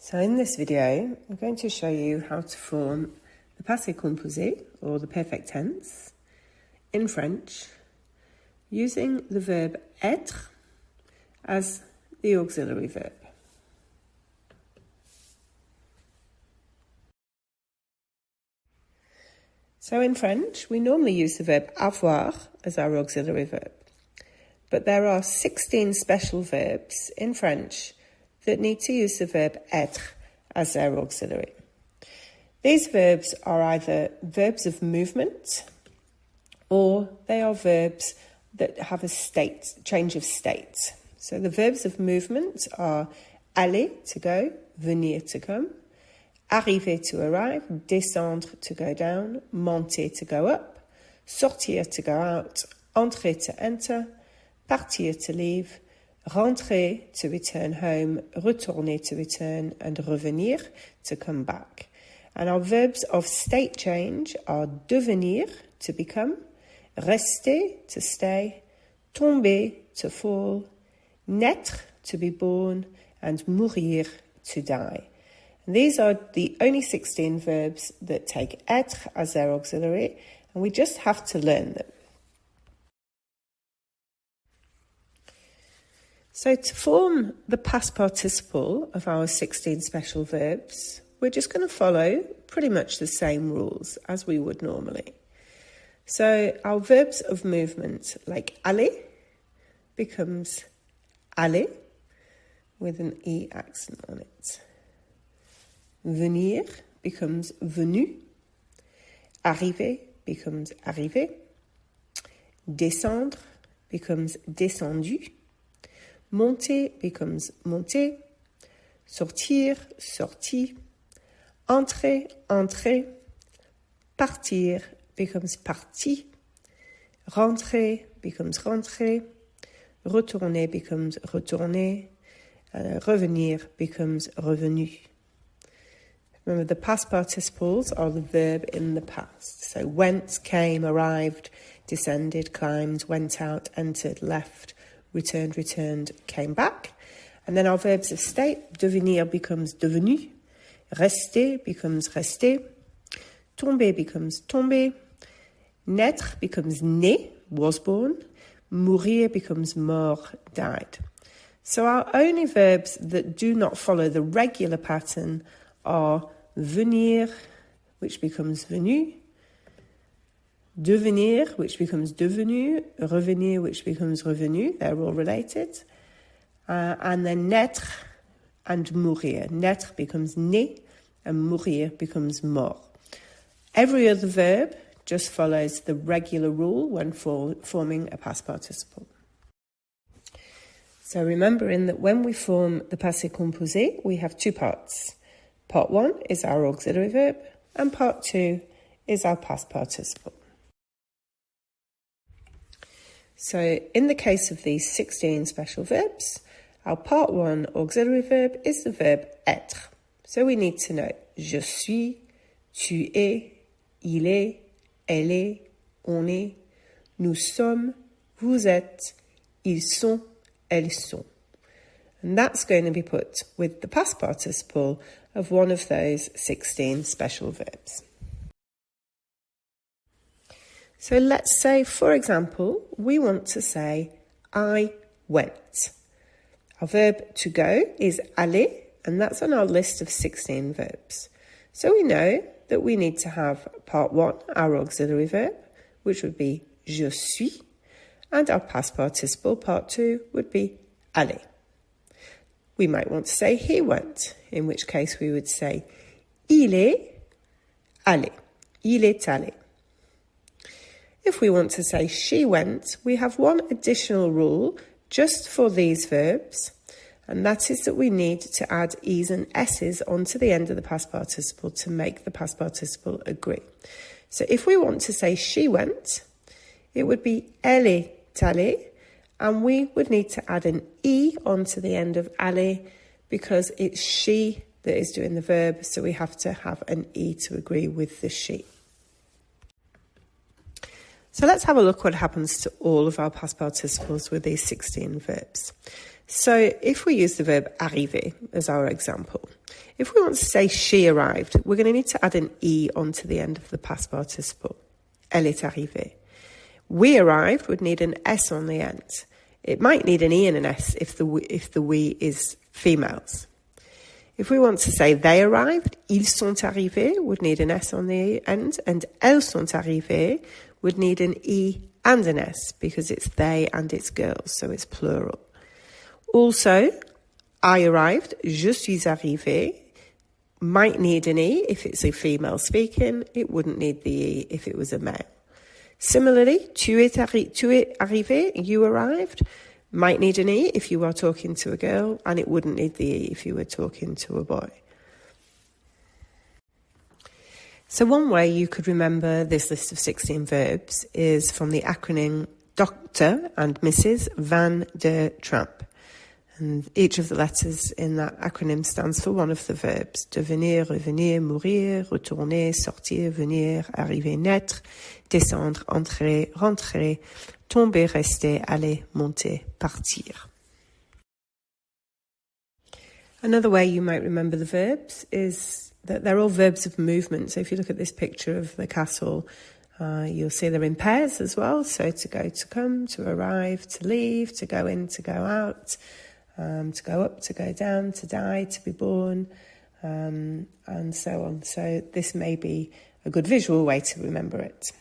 So in this video, I'm going to show you how to form the passé composé, or the perfect tense, in French, using the verb être as the auxiliary verb. So in French, we normally use the verb avoir as our auxiliary verb. But there are 16 special verbs in French that need to use the verb être as their auxiliary. These verbs are either verbs of movement or they are verbs that have a change of state. So the verbs of movement are aller, to go, venir, to come, arriver, to arrive, descendre, to go down, monter, to go up, sortir, to go out, entrer, to enter, partir, to leave, rentrer, to return home, retourner, to return, and revenir, to come back. And our verbs of state change are devenir, to become, rester, to stay, tomber, to fall, naître, to be born, and mourir, to die. And these are the only 16 verbs that take être as their auxiliary, and we just have to learn them. So to form the past participle of our 16 special verbs, we're just going to follow pretty much the same rules as we would normally. So our verbs of movement, like aller, becomes aller, with an E accent on it. Venir becomes venu. Arriver becomes arrivé. Descendre becomes descendu. Monter becomes monter, sortir, sorti, entrer, entré, partir becomes parti, rentrer becomes rentré, retourner becomes retourné, revenir becomes revenu. Remember, the past participles are the verb in the past. So went, came, arrived, descended, climbed, went out, entered, left, returned, came back. And then our verbs of state, devenir becomes devenu, rester becomes resté, tomber becomes tombé, naître becomes né, was born, mourir becomes mort, died. So our only verbs that do not follow the regular pattern are venir, which becomes venu, devenir, which becomes devenu, revenir, which becomes revenu, they're all related, and then naître and mourir. Naître becomes né, and mourir becomes mort. Every other verb just follows the regular rule when forming a past participle. So remembering that when we form the passé composé, we have two parts. Part 1 is our auxiliary verb, and part 2 is our past participle. So in the case of these 16 special verbs, our part 1 auxiliary verb is the verb être. So we need to know je suis, tu es, il est, elle est, on est, nous sommes, vous êtes, ils sont, elles sont. And that's going to be put with the past participle of one of those 16 special verbs. So let's say, for example, we want to say, I went. Our verb to go is aller, and that's on our list of 16 verbs. So we know that we need to have part 1, our auxiliary verb, which would be je suis, and our past participle, part 2, would be aller. We might want to say he went, in which case we would say il est allé. Il est allé. If we want to say she went, we have one additional rule just for these verbs, and that is that we need to add E's and S's onto the end of the past participle to make the past participle agree. So if we want to say she went, it would be elle est allée, and we would need to add an E onto the end of allée because it's she that is doing the verb, so we have to have an E to agree with the she. So let's have a look what happens to all of our past participles with these 16 verbs. So if we use the verb arriver as our example, if we want to say she arrived, we're going to need to add an E onto the end of the past participle. Elle est arrivée. We arrived would need an S on the end. It might need an E and an S if the we is females. If we want to say they arrived, ils sont arrivés would need an S on the end, and elles sont arrivées would need an E and an S because it's they and it's girls, so it's plural. Also, I arrived, je suis arrivé, might need an E if it's a female speaking. It wouldn't need the E if it was a male. Similarly, tu es arrivé, you arrived, might need an E if you are talking to a girl, and it wouldn't need the E if you were talking to a boy. So one way you could remember this list of 16 verbs is from the acronym Dr. and Mrs. Van der Tramp. And each of the letters in that acronym stands for one of the verbs. Devenir, revenir, mourir, retourner, sortir, venir, arriver, naître, descendre, entrer, rentrer, tomber, rester, aller, monter, partir. Another way you might remember the verbs is that they're all verbs of movement. So if you look at this picture of the castle, you'll see they're in pairs as well. So to go, to come, to arrive, to leave, to go in, to go out, to go up, to go down, to die, to be born, and so on. So this may be a good visual way to remember it.